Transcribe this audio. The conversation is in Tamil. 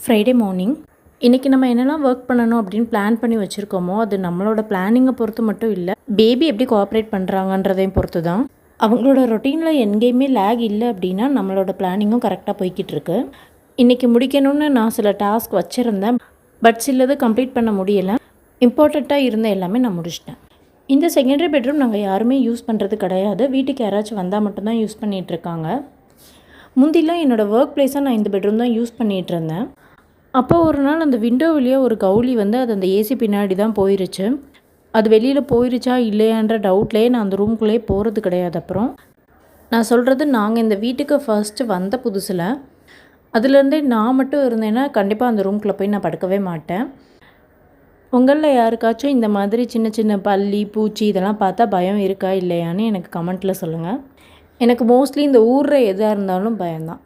ஃப்ரைடே மார்னிங் இன்றைக்கி நம்ம என்னெல்லாம் ஒர்க் பண்ணணும் அப்படின்னு பிளான் பண்ணி வச்சுருக்கோமோ அது நம்மளோட பிளானிங்கை பொறுத்து மட்டும் இல்லை, பேபி எப்படி கோஆப்ரேட் பண்ணுறாங்கன்றதையும் பொறுத்து தான். அவங்களோட ரொட்டீனில் எங்கேயுமே லேக் இல்லை அப்படின்னா நம்மளோட பிளானிங்கும் கரெக்டாக போய்கிட்டு இருக்கு. இன்றைக்கி முடிக்கணும்னு நான் சில டாஸ்க் வச்சுருந்தேன், பட் சிலது கம்ப்ளீட் பண்ண முடியலை. இம்பார்ட்டண்ட்டாக இருந்த எல்லாமே நான் முடிச்சிட்டேன். இந்த செகண்டரி பெட்ரூம் நாங்கள் யாருமே யூஸ் பண்ணுறது கிடையாது. வீட்டுக்கு யாராச்சும் வந்தால் மட்டும்தான் யூஸ் பண்ணிகிட்ருக்காங்க. முந்திலாம் என்னோடய ஒர்க் பிளேஸாக நான் இந்த பெட்ரூம் தான் யூஸ் பண்ணிகிட்டு இருந்தேன். அப்போ ஒரு நாள் அந்த விண்டோ வழியா ஒரு கவுளி வந்து அது அந்த ஏசி பின்னாடி தான் போயிருச்சு. அது வெளியில் போயிருச்சா இல்லையான்ற டவுட்லேயே நான் அந்த ரூம்குள்ளேயே போகிறது கிடையாது. அப்புறம் நான் சொல்கிறது, நாங்கள் இந்த வீட்டுக்கு ஃபர்ஸ்ட்டு வந்த புதுசில் அதுலேருந்தே நான் மட்டும் இருந்தேன்னா கண்டிப்பாக அந்த ரூம்குள்ளே போய் நான் படுக்கவே மாட்டேன். உங்களில் யாருக்காச்சும் இந்த மாதிரி சின்ன சின்ன பல்லி பூச்சி இதெல்லாம் பார்த்தா பயம் இருக்கா இல்லையான்னு எனக்கு கமெண்ட்டில் சொல்லுங்கள். எனக்கு மோஸ்ட்லி இந்த ஊரில் எதாக இருந்தாலும் பயம்தான்.